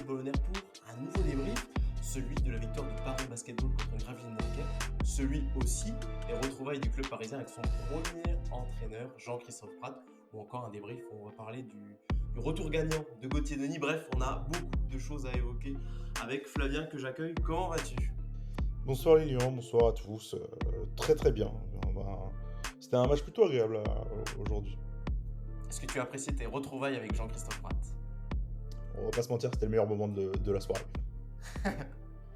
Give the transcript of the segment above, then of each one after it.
football pour un nouveau débrief, celui de la victoire du Paris Basketball contre Gravelines Dunkerque, celui aussi des retrouvailles du club parisien avec son premier entraîneur, Jean-Christophe Prat, ou encore un débrief où on va parler du retour gagnant de Gauthier Denis. Bref, on a beaucoup de choses à évoquer avec Flavien que j'accueille. Comment vas-tu? Bonsoir Lilian, bonsoir à tous. Très très bien. C'était un match plutôt agréable aujourd'hui. Est-ce que tu as apprécié tes retrouvailles avec Jean-Christophe Prat? On va pas se mentir, c'était le meilleur moment de la soirée.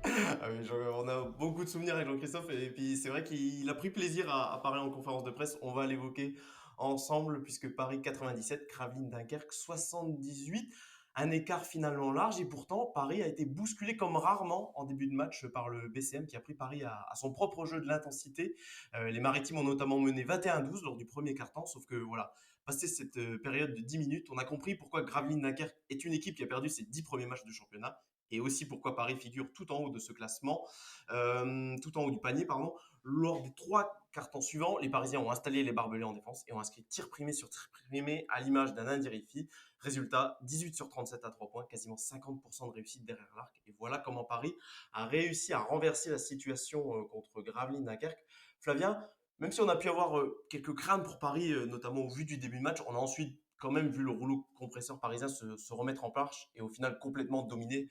Ah oui, on a beaucoup de souvenirs avec Jean-Christophe et puis c'est vrai qu'il a pris plaisir à parler en conférence de presse. On va l'évoquer ensemble puisque Paris 97, Gravelines Dunkerque 78, un écart finalement large et pourtant Paris a été bousculé comme rarement en début de match par le BCM qui a pris Paris à son propre jeu de l'intensité. Les Maritimes ont notamment mené 21-12 lors du premier quart-temps, sauf que voilà, passé cette période de 10 minutes, on a compris pourquoi Gravelines Dunkerque est une équipe qui a perdu ses 10 premiers matchs de championnat et aussi pourquoi Paris figure tout en haut de ce classement, tout en haut du panier, pardon. Lors des trois cartons suivants, les Parisiens ont installé les barbelés en défense et ont inscrit tir primé sur tir primé à l'image d'un Indirifi. Résultat, 18 sur 37 à 3 points, quasiment 50% de réussite derrière l'arc. Et voilà comment Paris a réussi à renverser la situation contre Gravelines Dunkerque. Flavien, même si on a pu avoir quelques craintes pour Paris, notamment au vu du début de match, on a ensuite quand même vu le rouleau compresseur parisien se remettre en marche et au final complètement dominer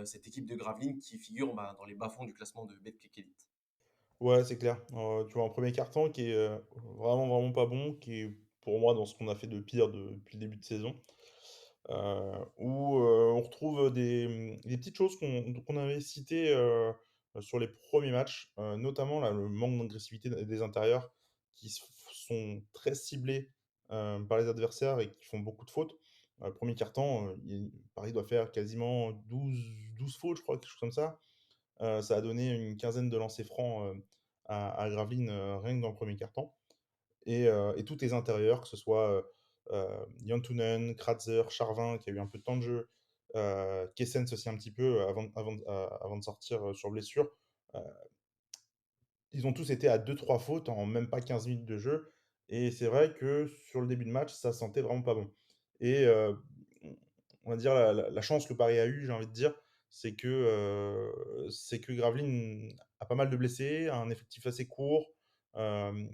cette équipe de Gravelines qui figure dans les bas-fonds du classement de Betclic Elite. Ouais, c'est clair. Tu vois un premier carton qui est vraiment vraiment pas bon, qui est pour moi dans ce qu'on a fait de pire depuis le début de saison. Où on retrouve des petites choses qu'on avait citées sur les premiers matchs, notamment là, le manque d'agressivité des intérieurs qui sont très ciblés par les adversaires et qui font beaucoup de fautes. 1er quart-temps, Paris doit faire quasiment 12 fautes, je crois, quelque chose comme ça. Ça a donné une quinzaine de lancers francs à Gravelines rien que dans le premier quart-temps. Et tous tes intérieurs, que ce soit Jantunen, Kratzer, Charvin, qui a eu un peu de temps de jeu, Kessens aussi un petit peu avant de sortir sur blessure. Euh, Ils ont tous été à deux trois fautes en même pas 15 minutes de jeu. Et c'est vrai que sur le début de match, ça sentait vraiment pas bon. Et on va dire la chance que Paris a eue, j'ai envie de dire, c'est que Gravelines a pas mal de blessés, a un effectif assez court, euh,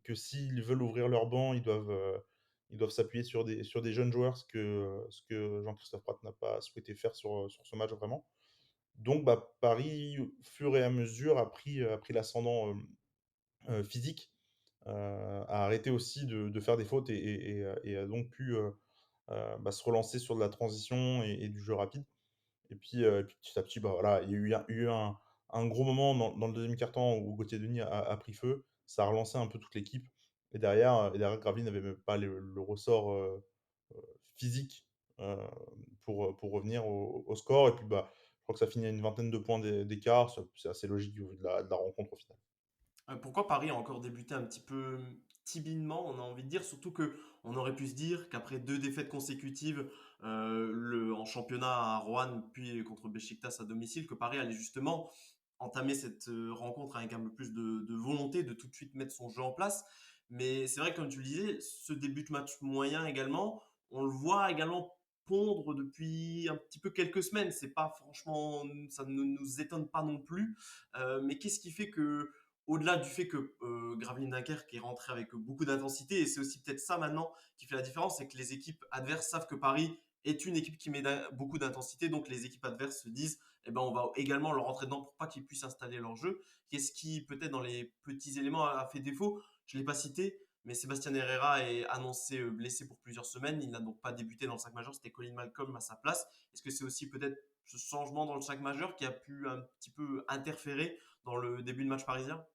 que s'ils veulent ouvrir leur banc, ils doivent s'appuyer sur des jeunes joueurs, ce que Jean-Christophe Prat n'a pas souhaité faire sur ce match vraiment. Donc, bah, Paris, au fur et à mesure, a pris l'ascendant physique, a arrêté aussi de faire des fautes et a donc pu bah, se relancer sur de la transition et du jeu rapide. Et puis petit à petit, bah, voilà, il y a eu un gros moment dans le deuxième quart-temps où Gauthier Denis a pris feu. Ça a relancé un peu toute l'équipe. Et derrière Gravelines n'avait même pas le ressort physique euh, pour revenir au score. Et puis, bah, je crois que ça finit à une vingtaine de points d'écart. C'est assez logique au vu de la rencontre au final. Pourquoi Paris a encore débuté un petit peu timidement, on a envie de dire, surtout que on aurait pu se dire qu'après deux défaites consécutives en championnat à Roanne puis contre Besiktas à domicile, que Paris allait justement entamer cette rencontre avec un peu plus de volonté de tout de suite mettre son jeu en place. Mais c'est vrai que comme tu le disais, ce début de match moyen également, on le voit également pondre depuis un petit peu quelques semaines. C'est pas franchement, ça ne nous étonne pas non plus. Mais qu'est-ce qui fait que au-delà du fait que Gravelines Dunkerque est rentré avec beaucoup d'intensité, et c'est aussi peut-être ça maintenant qui fait la différence, c'est que les équipes adverses savent que Paris est une équipe qui met beaucoup d'intensité, donc les équipes adverses se disent, eh ben, on va également leur rentrer dedans pour pas qu'ils puissent installer leur jeu. Qu'est-ce qui, peut-être dans les petits éléments, a fait défaut? Je ne l'ai pas cité, mais Sébastien Herrera est annoncé blessé pour plusieurs semaines. Il n'a donc pas débuté dans le 5 majeur, c'était Colin Malcolm à sa place. Est-ce que c'est aussi peut-être ce changement dans le 5 majeur qui a pu un petit peu interférer dans le début de match parisien?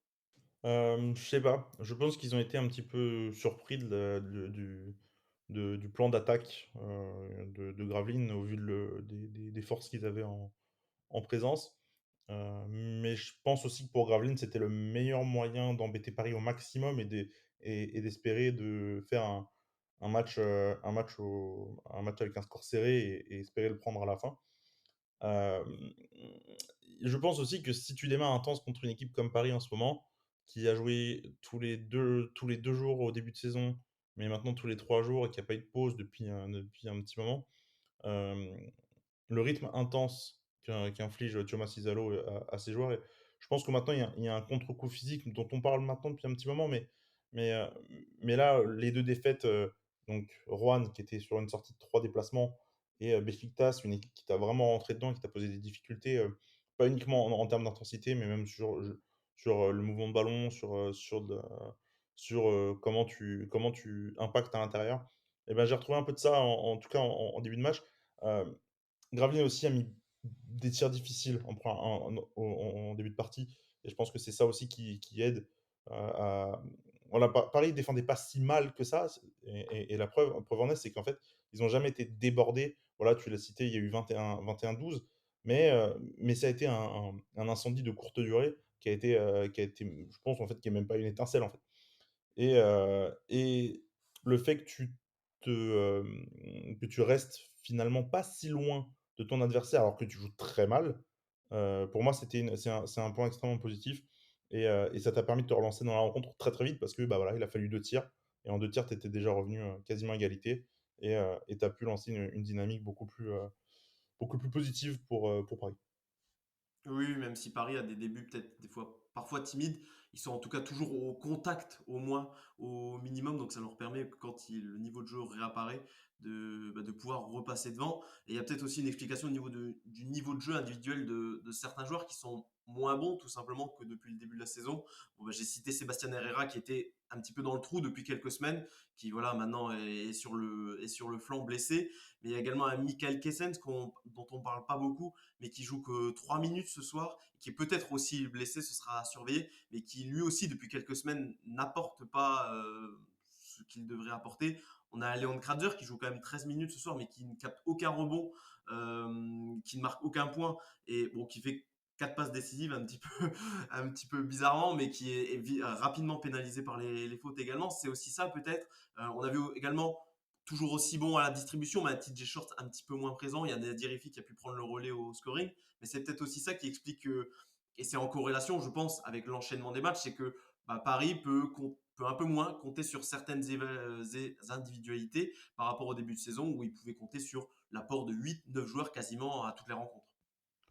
Je sais pas. Je pense qu'ils ont été un petit peu surpris du plan d'attaque de Gravelines au vu des forces qu'ils avaient en présence. Mais je pense aussi que pour Gravelines, c'était le meilleur moyen d'embêter Paris au maximum et d'espérer de faire un match avec un score serré et espérer le prendre à la fin. Hem, je pense aussi que si tu démarres intense contre une équipe comme Paris en ce moment, qui a joué tous les deux jours au début de saison, mais maintenant tous les 3 jours et qui a pas eu de pause depuis un petit moment, hem, le rythme intense qu'inflige Thomas Izzalo, à ses joueurs et je pense que maintenant il y a un contre-coup physique dont on parle maintenant depuis un petit moment, mais, heu, mais là, les 2 défaites, donc Roanne qui était sur une sortie de 3 déplacements et Beşiktaş, une équipe qui t'a vraiment rentré dedans, qui t'a posé des difficultés, pas uniquement en termes d'intensité, mais même sur le mouvement de ballon, sur comment tu impactes à l'intérieur et ben, j'ai retrouvé un peu de ça en tout cas en début de match. Hem Gravelines aussi a mis des tirs difficiles en début de partie et je pense que c'est ça aussi qui aide, à voilà, Paris défendait pas si mal que ça et la preuve en est, c'est qu'en fait, ils ont jamais été débordés. Voilà, tu l'as cité, il y a eu 21-12, mais ça a été un incendie de courte durée qui a été, je pense, en fait, qui est même pas une étincelle, en fait. Et le fait que tu restes finalement pas si loin de ton adversaire alors que tu joues très mal, pour moi c'est un point extrêmement positif et ça t'a permis de te relancer dans la rencontre très, très vite parce que, bah, voilà, il a fallu 2 tirs et en 2 tirs, tu étais déjà revenu, quasiment à égalité et tu as pu lancer une dynamique beaucoup plus positive pour Paris. Oui, oui, même si Paris a des débuts peut-être des fois parfois timides, ils sont en tout cas toujours au contact au moins, au minimum, donc ça leur permet quand le niveau de jeu réapparaît de pouvoir repasser devant. Et il y a peut-être aussi une explication au niveau du niveau de jeu individuel de certains joueurs qui sont moins bons tout simplement que depuis le début de la saison. Bon, bah, j'ai cité Sébastien Herrera qui était un petit peu dans le trou depuis quelques semaines, qui voilà maintenant est sur le flanc blessé. Mais il y a également un Michael Kessens dont on parle pas beaucoup, mais qui joue que 3 minutes ce soir, qui est peut-être aussi blessé, ce sera à surveiller, mais qui lui aussi depuis quelques semaines n'apporte pas ce qu'il devrait apporter. On a Léon Kratzer qui joue quand même 13 minutes ce soir, mais qui ne capte aucun rebond, qui ne marque aucun point, et bon, qui fait 4 passes décisives un petit peu, un petit peu bizarrement, mais qui est rapidement pénalisé par les fautes également. C'est aussi ça peut-être. On a vu également toujours aussi bon à la distribution, mais à TJ Short un petit peu moins présent. Il y a Nadir Rifi qui a pu prendre le relais au scoring, mais c'est peut-être aussi ça qui explique que, et c'est en corrélation, je pense, avec l'enchaînement des matchs, c'est que bah, Paris peut un peu moins compter sur certaines individualités par rapport au début de saison où il pouvait compter sur l'apport de 8, 9 joueurs quasiment à toutes les rencontres.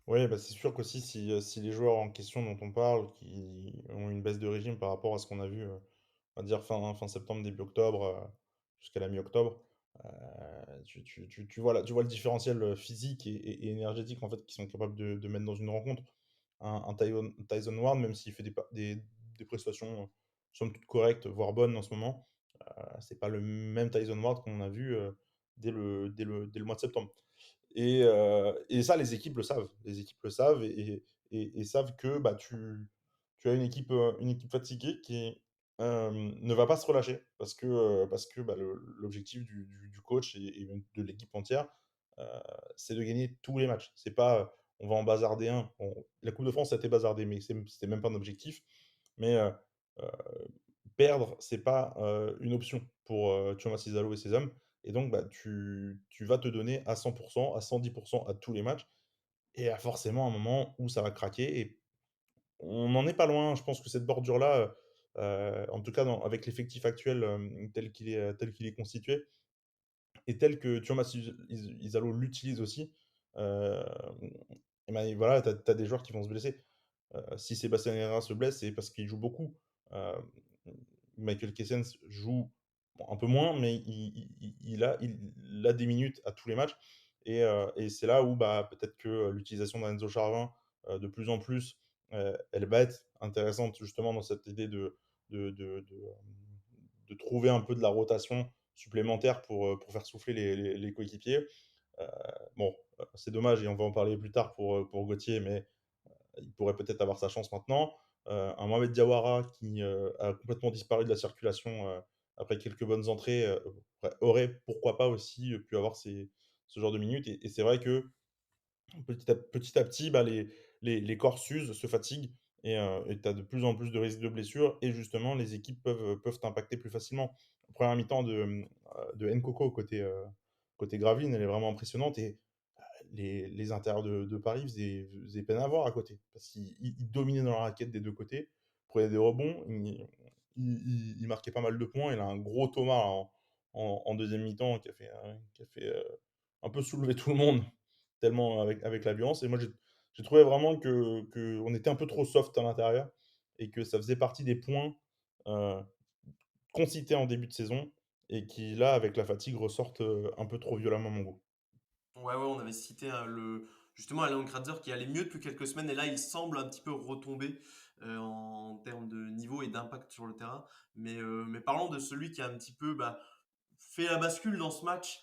Ouais, bah, c'est sûr qu'aussi si les joueurs en question dont on parle, qui ont une baisse de régime par rapport à ce qu'on a vu, on va dire fin septembre, début octobre, jusqu'à la mi-octobre, tu vois le différentiel, physique et énergétique, en fait, qu'ils sont capables de mettre dans une rencontre. Un Tyson Ward, même s'il fait des prestations, somme toute correctes, voire bonnes en ce moment, c'est pas le même Tyson Ward qu'on a vu, dès le mois de septembre. Et ça, les équipes le savent. Les équipes le savent et savent que, bah, tu as une équipe fatiguée qui, ne va pas se relâcher parce que, bah, l'objectif du coach et même de l'équipe entière, heu, c'est de gagner tous les matchs. C'est pas, on va en bazarder un. La coupe de France a été bazardée, mais c'était même pas un objectif. Mais, heu, perdre, c'est pas, une option pour, Thomas Izzalo et ses hommes et donc, bah, tu vas te donner à 100 à 110 à tous les matchs et il y a forcément un moment où ça va craquer et on n'en est pas loin. Je pense que cette bordure-là, en tout cas avec l'effectif actuel, tel qu'il est constitué et tel que Thomas Izzalo l'utilise aussi, hem et ben, voilà, tu as des joueurs qui vont se blesser. Si Sébastien Herrera se blesse, c'est parce qu'il joue beaucoup. Hem, Michael Kessens joue bon, un peu moins, mais il a des minutes à tous les matchs et c'est là où, bah, peut-être que, l'utilisation d'Enzo Charvin, de plus en plus, elle va être intéressante justement dans cette idée de trouver un peu de la rotation supplémentaire pour faire souffler les coéquipiers. Heu, bon, c'est dommage et on va en parler plus tard pour Gauthier, mais il pourrait peut-être avoir sa chance maintenant. Un Mohamed Diawara qui, a complètement disparu de la circulation, après quelques bonnes entrées, aurait pourquoi pas aussi, pu avoir ce genre de minutes et c'est vrai que petit à petit, bah, les corps s'usent, se fatiguent et tu as de plus en plus de risques de blessures et justement les équipes peuvent t'impacter plus facilement. La première mi-temps de Nkoko côté Gravelines, elle est vraiment impressionnante et les intérieurs de Paris faisaient peine à voir à côté. Parce qu'ils dominaient dans la raquette des 2 côtés, prenaient des rebonds, ils marquaient pas mal de points. Il a un gros Thomas en 2e mi-temps qui a fait, un peu soulever tout le monde tellement avec la violence et moi j'ai trouvé vraiment que on était un peu trop soft à l'intérieur et que ça faisait partie des points, heu, qu'on citait en début de saison et qui là, avec la fatigue, ressortent, un peu trop violemment à mon goût. Ouais, ouais, on avait cité, le justement Alan Kratzer qui allait mieux depuis quelques semaines et là il semble un petit peu retomber, en termes de niveau et d'impact sur le terrain. Mais parlons de celui qui a un petit peu, bah, fait la bascule dans ce match,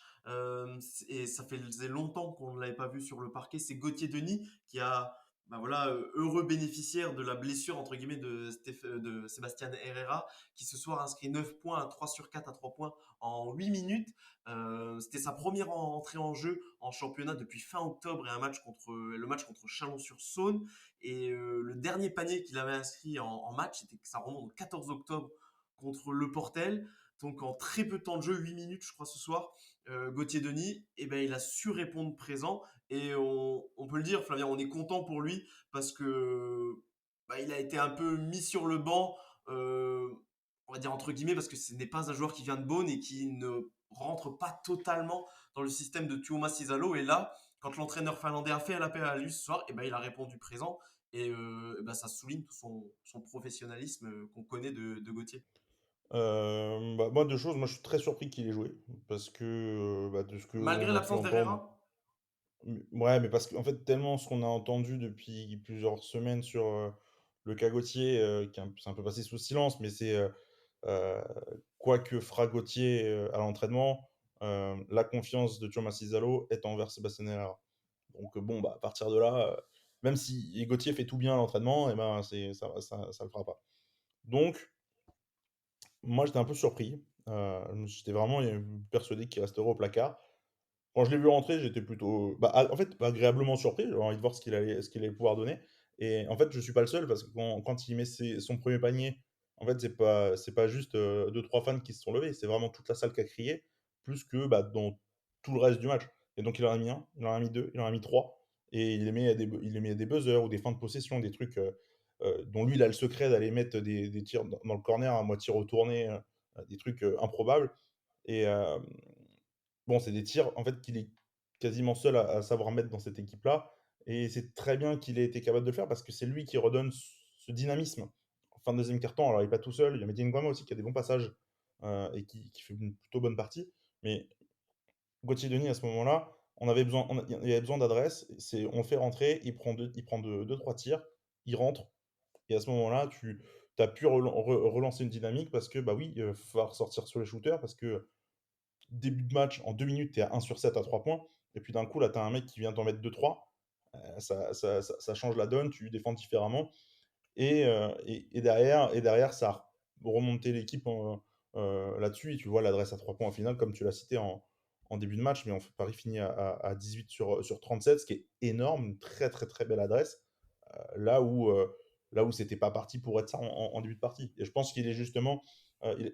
et ça faisait longtemps qu'on ne l'avait pas vu sur le parquet. C'est Gauthier Denis qui a, bah voilà, heureux bénéficiaire de la blessure entre guillemets de Sébastien Herrera, qui ce soir inscrit 9 points, 3 sur 4 à 3 points en 8 minutes. C'était sa première entrée en jeu en championnat depuis fin octobre et le match contre Chalon-sur-Saône. Et le dernier panier qu'il avait inscrit en match, c'était que ça remonte au 14 octobre contre Le Portel. Donc en très peu de temps de jeu, 8 minutes je crois ce soir, Gauthier Denis, eh ben, il a su répondre présent. Et on peut le dire, Flavien, on est content pour lui parce que bah, il a été un peu mis sur le banc, on va dire entre guillemets, parce que ce n'est pas un joueur qui vient de Beaune et qui ne rentre pas totalement dans le système de Tuomas Sisalo. Et là, quand l'entraîneur finlandais a fait l'appel à lui ce soir, eh ben, il a répondu présent. Et eh ben, ça souligne tout son professionnalisme qu'on connaît de Gauthier. Bah, moi 2 choses, moi je suis très surpris qu'il ait joué parce que, bah, de ce Malgré qu'on a pu l'absence entendre. d'Herrera. Ouais, mais parce qu'en fait, tellement ce qu'on a entendu depuis plusieurs semaines sur, le cas Gauthier, qui est un peu passé sous silence, mais c'est, heu, quoi que fera Gauthier, à l'entraînement, la confiance de Thiago Massidalo est envers Sébastien Herrera. Donc, bon, bah, à partir de là, même si Gauthier fait tout bien à l'entraînement et ben, c'est ça le fera pas. Donc, moi, j'étais un peu surpris, j'étais vraiment, persuadé qu'il resterait au placard. Quand je l'ai vu rentrer, j'étais plutôt, bah, en fait, agréablement surpris. J'avais envie de voir ce qu'il allait pouvoir donner et en fait, je suis pas le seul parce que quand il met son premier panier, en fait, c'est pas juste, 2-3 fans qui se sont levés, c'est vraiment toute la salle qui a crié, plus que, bah, dans tout le reste du match et donc il en a mis un, il en a mis 2, il en a mis 3 et il les met à des buzzers ou des fins de possession, des trucs, dont lui, il a le secret d'aller mettre des tirs dans le corner à moitié retournés, des trucs, improbables et bon, c'est des tirs, en fait, qu'il est quasiment seul à savoir mettre dans cette équipe-là et c'est très bien qu'il ait été capable de le faire parce que c'est lui qui redonne ce dynamisme en fin de 2e quart-temps. Alors il est pas tout seul, il y a Mehdi Nguema aussi qui a des bons passages, et qui fait une plutôt bonne partie. Mais Gauthier Denis à ce moment-là, il y avait besoin d'adresse, c'est on le fait rentrer, il prend 2-3 tirs, il rentre et à ce moment-là, tu as pu relancer une dynamique parce que, bah, oui, va falloir sortir sur les shooters parce que début de match, en 2 minutes, tu es à 1 sur 7 à 3 points et puis d'un coup, là, tu as un mec qui vient t'en mettre 2-3, ça change la donne, tu défends différemment et derrière ça a remonté l'équipe là-dessus et tu vois l'adresse à 3 points en finale comme tu l'as cité en début de match, mais Paris finit à 18 sur 37, ce qui est énorme, une très, très, très belle adresse, là où c'était pas parti pour être ça en début de partie et je pense qu'il est justement,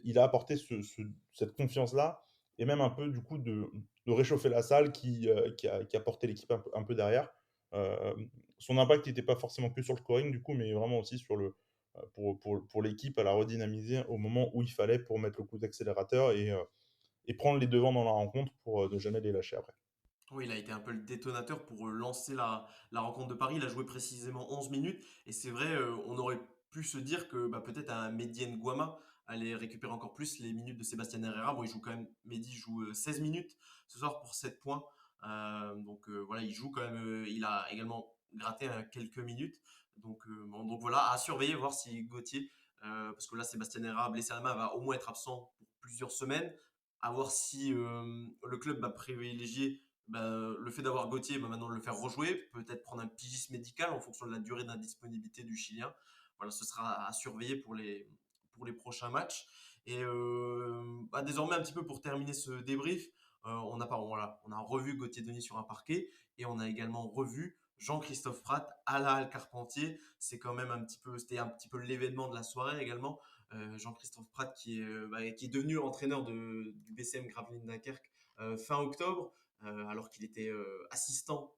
il a apporté cette confiance-là et même un peu du coup de réchauffer la salle qui a porté l'équipe un peu derrière. Son impact n'était pas forcément que sur le scoring du coup, mais vraiment aussi pour l'équipe à la redynamiser au moment où il fallait pour mettre le coup d'accélérateur et prendre les devants dans la rencontre pour, ne jamais les lâcher après. Oui, il a été un peu le détonateur pour lancer la rencontre de Paris. Il a joué précisément 11 minutes. Et c'est vrai, on aurait pu se dire que bah, peut-être un Mehdi Nguama allait récupérer encore plus les minutes de Sébastien Herrera. Bon, il joue quand même, Mehdi joue 16 minutes ce soir pour 7 points. Donc voilà, il joue quand même, il a également gratté quelques minutes. Donc, bon, donc voilà, à surveiller, voir si Gauthier, parce que là, Sébastien Herrera, blessé à la main, va au moins être absent pour plusieurs semaines. À voir si le club va privilégier bah, le fait d'avoir Gauthier, bah, maintenant le faire rejouer, peut-être prendre un pigiste médical en fonction de la durée d'indisponibilité du Chilien. Voilà, ce sera à surveiller pour les prochains matchs. Et bah, désormais, un petit peu pour terminer ce débrief, voilà, on a revu Gauthier Denis sur un parquet et on a également revu Jean-Christophe Prat à la Halle Carpentier. C'était un petit peu l'événement de la soirée également. Jean-Christophe Prat qui est devenu entraîneur du BCM Gravelines Dunkerque fin octobre, alors qu'il était assistant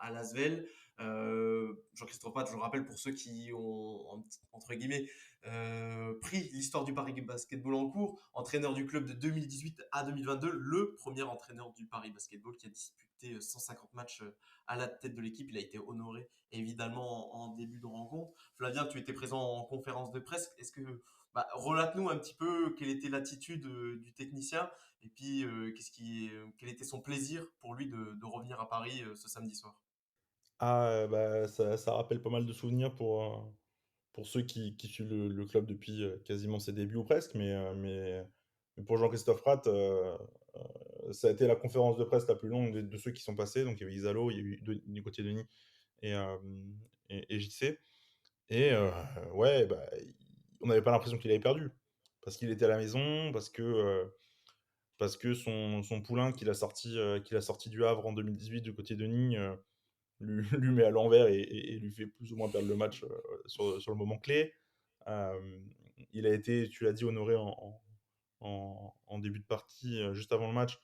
à l'Asvel. Jean-Christophe Prat, je le rappelle pour ceux qui ont, entre guillemets, pris l'histoire du Paris Basketball en cours, entraîneur du club de 2018 à 2022, le premier entraîneur du Paris Basketball disputé 150 matchs à la tête de l'équipe. Il a été honoré évidemment en début de rencontre. Flavien, tu étais présent en conférence de presse. Est-ce que relate-nous un petit peu quelle était l'attitude du technicien et puis quel était son plaisir pour lui de revenir à Paris ce samedi soir. Ah, bah, ça rappelle pas mal de souvenirs pour ceux qui suivent le club depuis, quasiment ses débuts ou presque, mais pour Jean-Christophe Prat, ça a été la conférence de presse la plus longue de ceux qui sont passés. Donc il y avait Isallo, il y a eu Gauthier-Denis et JC et ouais, bah, on n'avait pas l'impression qu'il avait perdu. Parce qu'il était à la maison, parce que son poulain qu'il a sorti du Havre en 2018 du côté de Nîmes, lui met à l'envers et lui fait plus ou moins perdre le match sur le moment clé. Euh, il a été, tu l'as dit, honoré en début de partie, juste avant le match,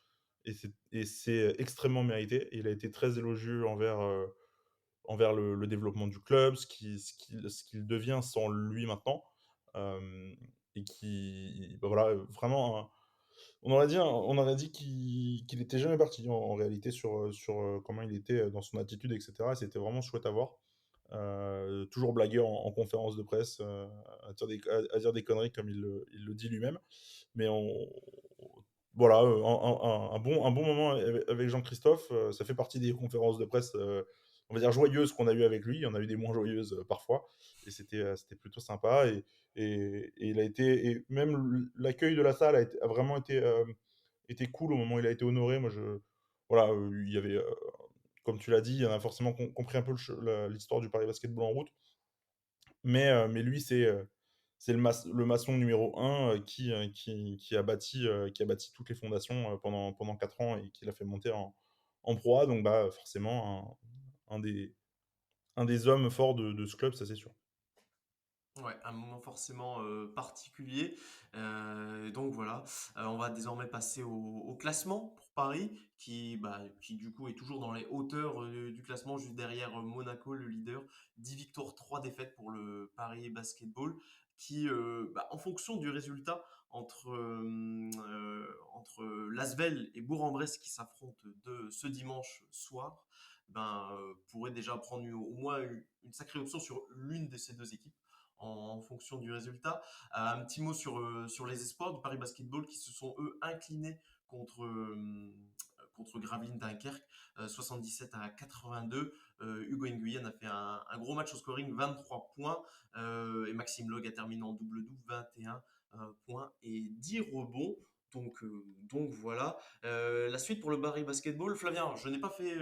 et c'est extrêmement mérité. Il a été très élogieux envers le développement du club, ce qu'il devient sans lui maintenant. Euh, et qui, bah voilà, vraiment, on aurait dit qu'il était jamais parti en réalité sur comment il était dans son attitude, etc. Et c'était vraiment chouette à voir. Toujours blagueur en conférence de presse, à dire des conneries comme il le dit lui-même. Mais voilà, un bon moment avec Jean-Christophe. Ça fait partie des conférences de presse, on va dire, joyeuses qu'on a eues avec lui. Il y en a eu des moins joyeuses parfois. Et c'était plutôt sympa. Et il a été, et même l'accueil de la salle a vraiment été cool au moment où il a été honoré. Voilà, il y avait, comme tu l'as dit, il y en a forcément compris un peu l'histoire du Paris Basketball en route. Mais lui, c'est le maçon numéro un qui a bâti toutes les fondations pendant 4 ans et qui l'a fait monter en Pro A. Donc, bah, forcément, un des hommes forts de ce club, ça c'est sûr. Ouais, un moment forcément particulier. Donc voilà. On va désormais passer au classement pour Paris, qui du coup est toujours dans les hauteurs du classement, juste derrière Monaco, le leader. 10 victoires, 3 défaites pour le Paris Basketball, qui, en fonction du résultat entre Lasvel et Bourg-en-Bresse qui s'affrontent ce dimanche soir, pourrait déjà prendre au moins une sacrée option sur l'une de ces deux équipes en fonction du résultat. Un petit mot sur les espoirs du Paris Basketball qui se sont eux inclinés contre Gravelines Dunkerque, 77-82. Hugo Nguyen a fait un gros match au scoring, 23 points. Et Maxime Log a terminé en double-double, 21 points et 10 rebonds. Donc voilà. La suite pour le Paris Basketball. Flavien, je n'ai pas fait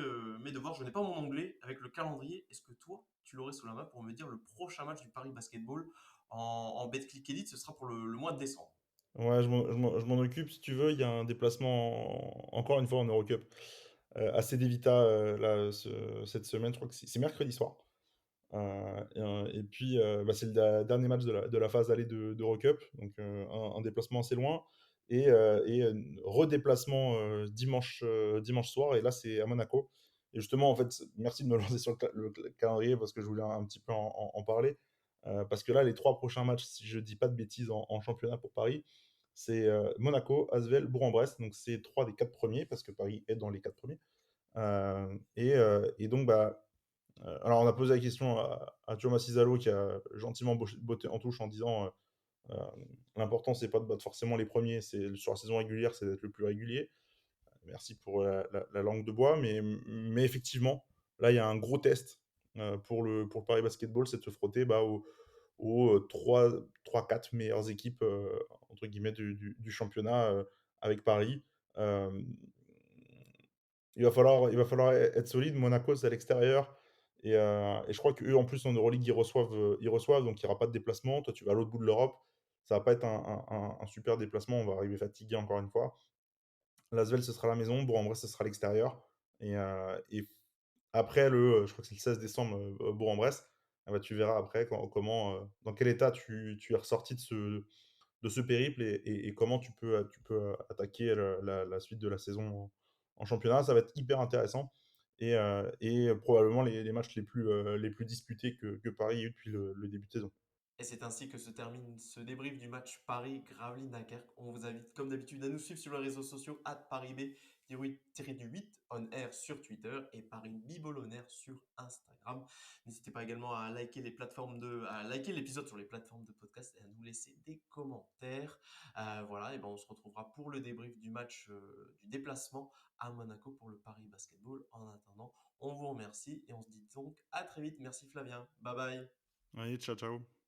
mes devoirs, je n'ai pas mon onglet avec le calendrier. Est-ce que toi, tu l'aurais sous la main pour me dire le prochain match du Paris Basketball en Betclic Elite? Ce sera pour le mois de décembre. Ouais, je m'en occupe si tu veux. Il y a un déplacement, encore une fois, en Eurocup, à Cedevita, là, cette semaine. Je crois que c'est mercredi soir. Et puis, bah, c'est le dernier match de la phase aller d'Eurocup, donc un déplacement assez loin, et redéplacement dimanche soir, et là c'est à Monaco. Et justement, en fait, merci de me lancer sur le calendrier parce que je voulais un petit peu en parler. Parce que là, les 3 prochains matchs, si je dis pas de bêtises, en championnat pour Paris, c'est Monaco, Asvel, Bourg-en-Bresse, donc c'est 3 des 4 premiers, parce que Paris est dans les 4 premiers. Et donc, bah, alors, on a posé la question à Thomas Cizalo qui a gentiment botté en touche en disant l'important, c'est pas de battre forcément les premiers, c'est sur la saison régulière, c'est d'être le plus régulier. Merci pour la langue de bois, mais effectivement, là, il y a un gros test pour le Paris Basketball, c'est de se frotter aux 3-4 meilleures équipes, entre guillemets, du championnat avec Paris. Euh, il va falloir être solide. Monaco, c'est à l'extérieur. Et je crois qu'eux, en plus, en Euroleague, ils reçoivent, donc il n'y aura pas de déplacement. Toi, tu vas à l'autre bout de l'Europe. Ça va pas être un super déplacement. On va arriver fatigué encore une fois. L'Asvel, ce sera la maison. Bourg-en-Bresse, ce sera l'extérieur. Et après, je crois que c'est le 16 décembre, Bourg-en-Bresse, ah bah, tu verras après dans quel état tu es ressorti de ce périple, et comment tu peux attaquer la suite de la saison en championnat. Ça va être hyper intéressant, et probablement les matchs les plus disputés que Paris a eu depuis le début de saison. Et c'est ainsi que se termine ce débrief du match Paris-Gravelines-Dunkerque. On vous invite, comme d'habitude, à nous suivre sur les réseaux sociaux, ParisB-on air sur Twitter et Paris Bibolonaire sur Instagram. N'hésitez pas également à liker à liker l'épisode sur les plateformes de podcast et à nous laisser des commentaires. Voilà, et ben on se retrouvera pour le débrief du match du déplacement à Monaco pour le Paris Basketball. En attendant, on vous remercie et on se dit donc à très vite. Merci Flavien. Bye bye. Allez, ciao, ciao.